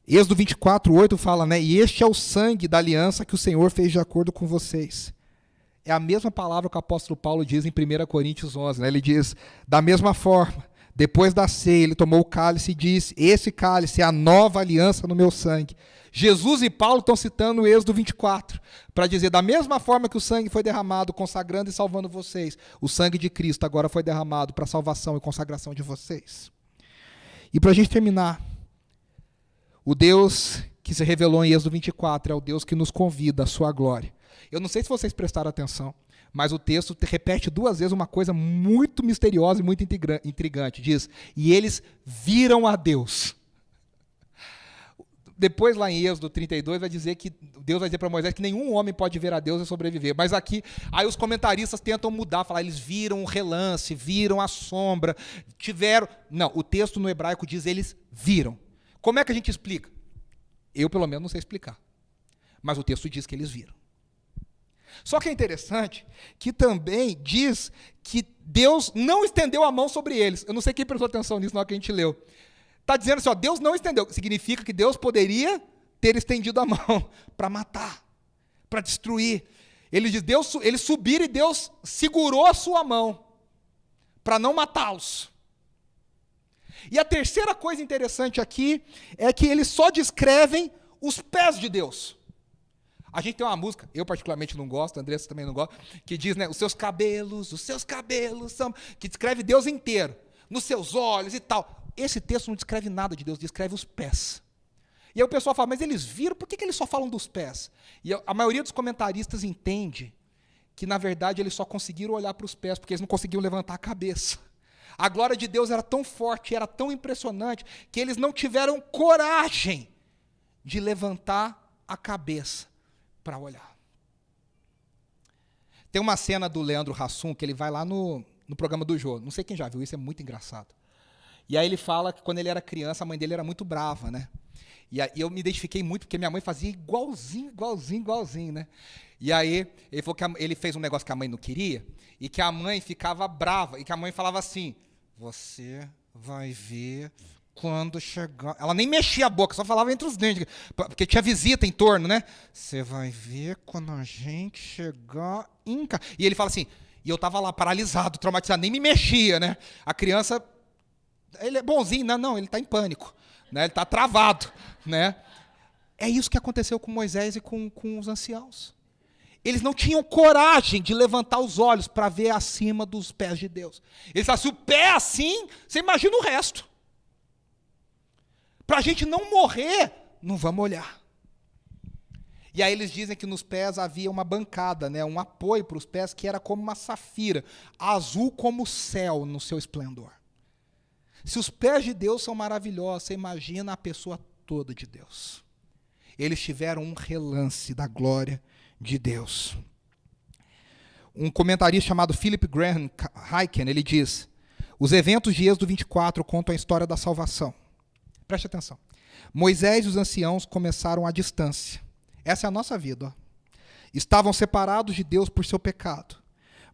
Êxodo 24:8 fala, né? E este é o sangue da aliança que o Senhor fez de acordo com vocês. É a mesma palavra que o apóstolo Paulo diz em 1 Coríntios 11. Né? Ele diz, da mesma forma, depois da ceia, ele tomou o cálice e disse, esse cálice é a nova aliança no meu sangue. Jesus e Paulo estão citando o Êxodo 24, para dizer, da mesma forma que o sangue foi derramado, consagrando e salvando vocês, o sangue de Cristo agora foi derramado para a salvação e consagração de vocês. E para a gente terminar, o Deus que se revelou em Êxodo 24 é o Deus que nos convida à sua glória. Eu não sei se vocês prestaram atenção, mas o texto repete 2 vezes uma coisa muito misteriosa e muito intrigante. Diz, e eles viram a Deus. Depois, lá em Êxodo 32, vai dizer que Deus vai dizer para Moisés que nenhum homem pode ver a Deus e sobreviver. Mas aqui, aí os comentaristas tentam mudar, falar, eles viram o relance, viram a sombra, tiveram... Não, o texto no hebraico diz, eles viram. Como é que a gente explica? Eu, pelo menos, não sei explicar. Mas o texto diz que eles viram. Só que é interessante que também diz que Deus não estendeu a mão sobre eles. Eu não sei quem prestou atenção nisso na hora que a gente leu. Está dizendo assim, ó, Deus não estendeu. Significa que Deus poderia ter estendido a mão para matar, para destruir. Ele diz, eles subiram e Deus segurou a sua mão para não matá-los. E a terceira coisa interessante aqui é que eles só descrevem os pés de Deus. A gente tem uma música, eu particularmente não gosto, a Andressa também não gosta, que diz, né, os seus cabelos são... que descreve Deus inteiro, nos seus olhos e tal. Esse texto não descreve nada de Deus, descreve os pés. E aí o pessoal fala, mas eles viram, por que eles só falam dos pés? E a maioria dos comentaristas entende que, na verdade, eles só conseguiram olhar para os pés, porque eles não conseguiam levantar a cabeça. A glória de Deus era tão forte, era tão impressionante, que eles não tiveram coragem de levantar a cabeça para olhar. Tem uma cena do Leandro Hassum, que ele vai lá no programa do Jô, não sei quem já viu, isso é muito engraçado. E aí ele fala que quando ele era criança, a mãe dele era muito brava, né? E aí eu me identifiquei muito, porque minha mãe fazia igualzinho, né? E aí ele falou que ele fez um negócio que a mãe não queria, e que a mãe ficava brava, e que a mãe falava assim, você vai ver quando chegar... Ela nem mexia a boca, só falava entre os dentes, porque tinha visita em torno, né? Você vai ver quando a gente chegar em casa. E ele fala assim, e eu tava lá paralisado, traumatizado, nem me mexia, né? A criança, ele é bonzinho, não, ele está em pânico, né? Ele está travado, né? É isso que aconteceu com Moisés e com os anciãos. Eles não tinham coragem de levantar os olhos para ver acima dos pés de Deus. Eles falaram, se o pé é assim, você imagina o resto. Para a gente não morrer, não vamos olhar. E aí eles dizem que nos pés havia uma bancada, né, um apoio para os pés, que era como uma safira, azul como o céu no seu esplendor. Se os pés de Deus são maravilhosos, você imagina a pessoa toda de Deus. Eles tiveram um relance da glória de Deus. Um comentarista chamado Philip Graham Hyken, ele diz, os eventos de Êxodo 24 contam a história da salvação. Preste atenção. Moisés e os anciãos começaram à distância. Essa é a nossa vida. Ó. Estavam separados de Deus por seu pecado.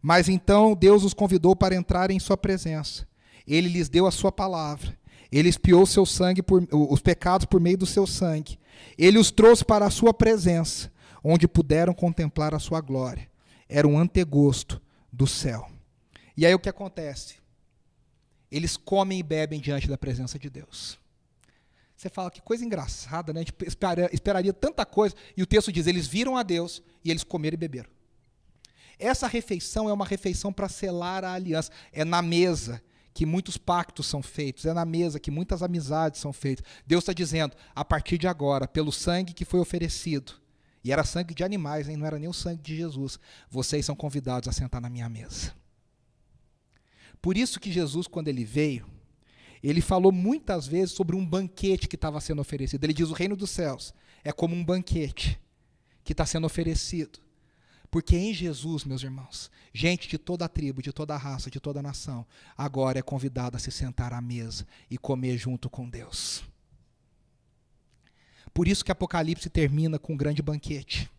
Mas então Deus os convidou para entrar em sua presença. Ele lhes deu a sua palavra. Ele expiou seu sangue os pecados por meio do seu sangue. Ele os trouxe para a sua presença, onde puderam contemplar a sua glória. Era um antegosto do céu. E aí o que acontece? Eles comem e bebem diante da presença de Deus. Você fala, que coisa engraçada, né? A gente esperaria tanta coisa. E o texto diz, eles viram a Deus e eles comeram e beberam. Essa refeição é uma refeição para selar a aliança. É na mesa que muitos pactos são feitos. É na mesa que muitas amizades são feitas. Deus está dizendo, a partir de agora, pelo sangue que foi oferecido, e era sangue de animais, hein? Não era nem o sangue de Jesus, vocês são convidados a sentar na minha mesa. Por isso que Jesus, quando ele veio, ele falou muitas vezes sobre um banquete que estava sendo oferecido. Ele diz, o reino dos céus é como um banquete que está sendo oferecido. Porque em Jesus, meus irmãos, gente de toda a tribo, de toda a raça, de toda a nação, agora é convidada a se sentar à mesa e comer junto com Deus. Por isso que Apocalipse termina com um grande banquete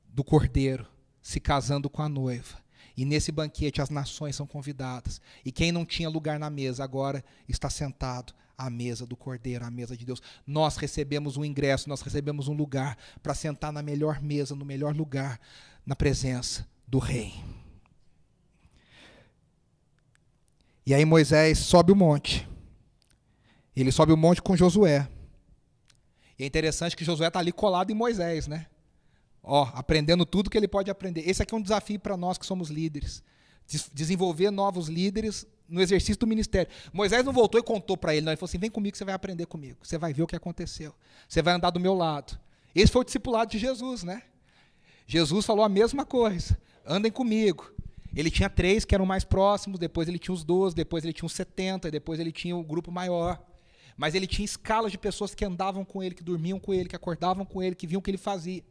do Cordeiro se casando com a noiva. E nesse banquete as nações são convidadas. E quem não tinha lugar na mesa agora está sentado à mesa do Cordeiro, à mesa de Deus. Nós recebemos um ingresso, nós recebemos um lugar para sentar na melhor mesa, no melhor lugar, na presença do Rei. E aí Moisés sobe o monte. Ele sobe o monte com Josué. E é interessante que Josué está ali colado em Moisés, né? Ó, aprendendo tudo que ele pode aprender. Esse aqui é um desafio para nós que somos líderes. Desenvolver novos líderes no exercício do ministério. Moisés não voltou e contou para ele, não. Ele falou assim, vem comigo que você vai aprender comigo. Você vai ver o que aconteceu. Você vai andar do meu lado. Esse foi o discipulado de Jesus, né? Jesus falou a mesma coisa. Andem comigo. Ele tinha 3 que eram mais próximos, depois ele tinha os 12, depois ele tinha os 70, depois ele tinha o grupo maior. Mas ele tinha escalas de pessoas que andavam com ele, que dormiam com ele, que acordavam com ele, que viam o que ele fazia.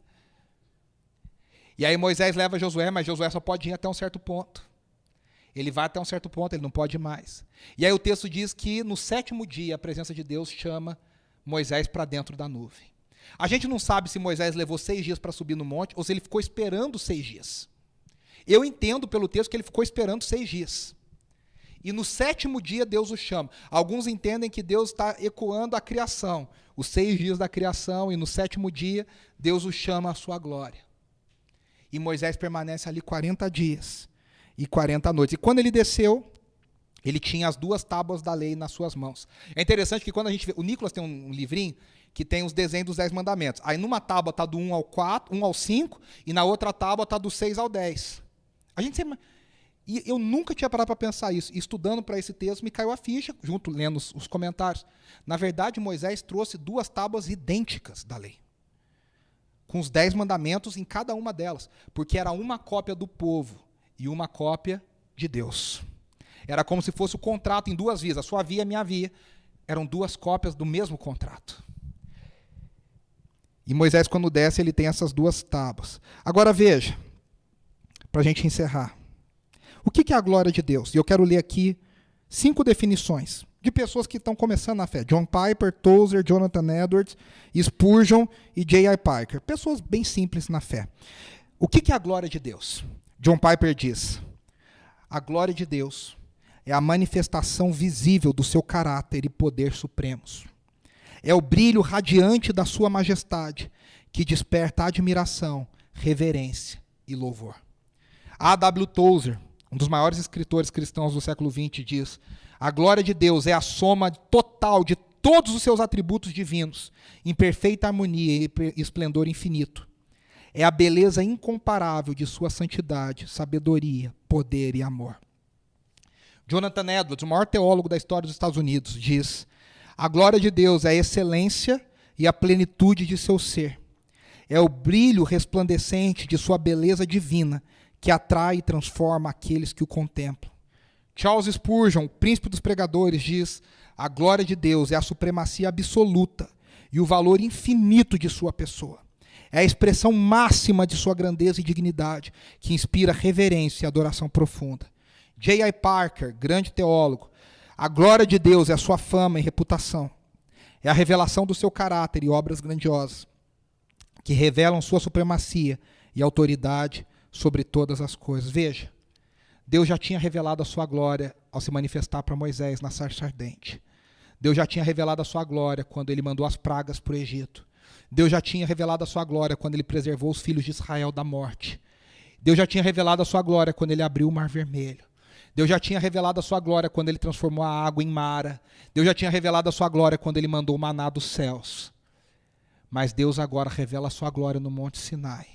E aí Moisés leva Josué, mas Josué só pode ir até um certo ponto. Ele vai até um certo ponto, ele não pode ir mais. E aí o texto diz que no 7º dia a presença de Deus chama Moisés para dentro da nuvem. A gente não sabe se Moisés levou 6 dias para subir no monte ou se ele ficou esperando 6 dias. Eu entendo pelo texto que ele ficou esperando 6 dias. E no 7º dia Deus o chama. Alguns entendem que Deus está ecoando a criação, os 6 dias da criação, e no 7º dia Deus o chama à sua glória. E Moisés permanece ali 40 dias e 40 noites. E quando ele desceu, ele tinha as 2 tábuas da lei nas suas mãos. É interessante que quando a gente vê... O Nicolas tem um livrinho que tem os desenhos dos 10 mandamentos. Aí numa tábua está do 1 ao 4, 1 ao 5, e na outra tábua está do 6 ao 10. A gente sempre... E eu nunca tinha parado para pensar isso. E estudando para esse texto, me caiu a ficha, junto lendo os comentários. Na verdade, Moisés trouxe 2 tábuas idênticas da lei, com os 10 mandamentos em cada uma delas, porque era uma cópia do povo e uma cópia de Deus. Era como se fosse o contrato em 2 vias, a sua via e a minha via. Eram 2 cópias do mesmo contrato. E Moisés, quando desce, ele tem essas 2 tábuas. Agora veja, para a gente encerrar. O que é a glória de Deus? E eu quero ler aqui 5 definições de pessoas que estão começando na fé. John Piper, Tozer, Jonathan Edwards, Spurgeon e J.I. Packer. Pessoas bem simples na fé. O que é a glória de Deus? John Piper diz: a glória de Deus é a manifestação visível do seu caráter e poder supremos. É o brilho radiante da sua majestade que desperta admiração, reverência e louvor. A. W. Tozer, um dos maiores escritores cristãos do século XX, diz: a glória de Deus é a soma total de todos os seus atributos divinos, em perfeita harmonia e esplendor infinito. É a beleza incomparável de sua santidade, sabedoria, poder e amor. Jonathan Edwards, o maior teólogo da história dos Estados Unidos, diz: a glória de Deus é a excelência e a plenitude de seu ser. É o brilho resplandecente de sua beleza divina que atrai e transforma aqueles que o contemplam. Charles Spurgeon, o príncipe dos pregadores, diz: a glória de Deus é a supremacia absoluta e o valor infinito de sua pessoa. É a expressão máxima de sua grandeza e dignidade, que inspira reverência e adoração profunda. J.I. Packer, grande teólogo: a glória de Deus é a sua fama e reputação. É a revelação do seu caráter e obras grandiosas, que revelam sua supremacia e autoridade sobre todas as coisas. Veja, Deus já tinha revelado a sua glória ao se manifestar para Moisés na sarça ardente. Deus já tinha revelado a sua glória quando ele mandou as pragas para o Egito. Deus já tinha revelado a sua glória quando ele preservou os filhos de Israel da morte. Deus já tinha revelado a sua glória quando ele abriu o Mar Vermelho. Deus já tinha revelado a sua glória quando ele transformou a água em mara. Deus já tinha revelado a sua glória quando ele mandou o maná dos céus. Mas Deus agora revela a sua glória no Monte Sinai.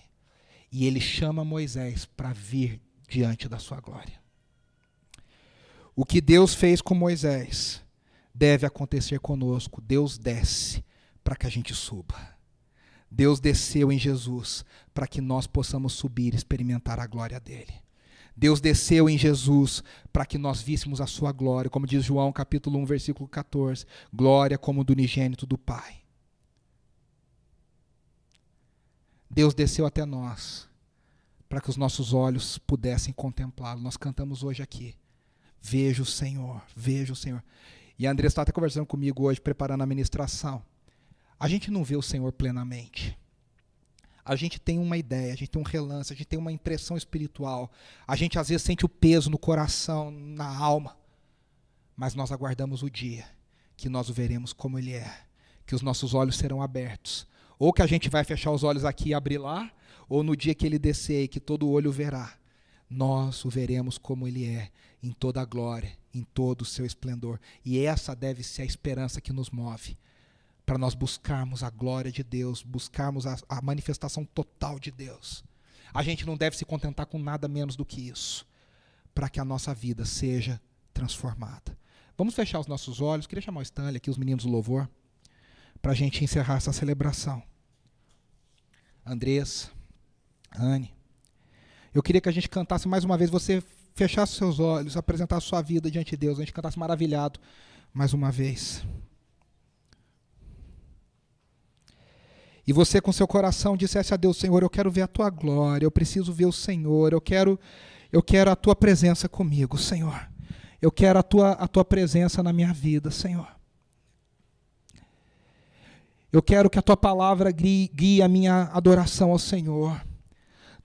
E ele chama Moisés para vir diante da sua glória. O que Deus fez com Moisés deve acontecer conosco. Deus desce para que a gente suba. Deus desceu em Jesus para que nós possamos subir e experimentar a glória dele. Deus desceu em Jesus para que nós víssemos a sua glória, como diz João capítulo 1, versículo 14, glória como do unigênito do Pai. Deus desceu até nós para que os nossos olhos pudessem contemplá-lo. Nós cantamos hoje aqui: veja o Senhor, veja o Senhor. E a Andressa está até conversando comigo hoje, preparando a ministração. A gente não vê o Senhor plenamente. A gente tem uma ideia, a gente tem um relance, a gente tem uma impressão espiritual. A gente às vezes sente o peso no coração, na alma. Mas nós aguardamos o dia que nós o veremos como ele é. Que os nossos olhos serão abertos. Ou que a gente vai fechar os olhos aqui e abrir lá, ou no dia que ele descer e que todo olho verá, nós o veremos como ele é, em toda a glória, em todo o seu esplendor. E essa deve ser a esperança que nos move, para nós buscarmos a glória de Deus, buscarmos a manifestação total de Deus. A gente não deve se contentar com nada menos do que isso, para que a nossa vida seja transformada. Vamos fechar os nossos olhos. Queria chamar o Stanley aqui, os meninos do louvor, para a gente encerrar essa celebração. Andressa, Anne, eu queria que a gente cantasse mais uma vez, você fechasse seus olhos, apresentasse sua vida diante de Deus, a gente cantasse maravilhado mais uma vez. E você com seu coração dissesse a Deus: Senhor, eu quero ver a tua glória, eu preciso ver o Senhor, eu quero a tua presença comigo, Senhor. Eu quero a tua presença na minha vida, Senhor. Eu quero que a tua palavra guie a minha adoração ao Senhor.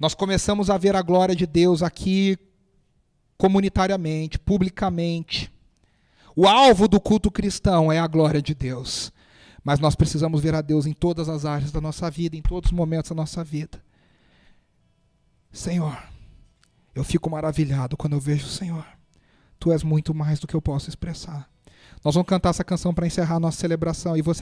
Nós começamos a ver a glória de Deus aqui comunitariamente, publicamente. O alvo do culto cristão é a glória de Deus. Mas nós precisamos ver a Deus em todas as áreas da nossa vida, em todos os momentos da nossa vida. Senhor, eu fico maravilhado quando eu vejo o Senhor. Tu és muito mais do que eu posso expressar. Nós vamos cantar essa canção para encerrar a nossa celebração. E você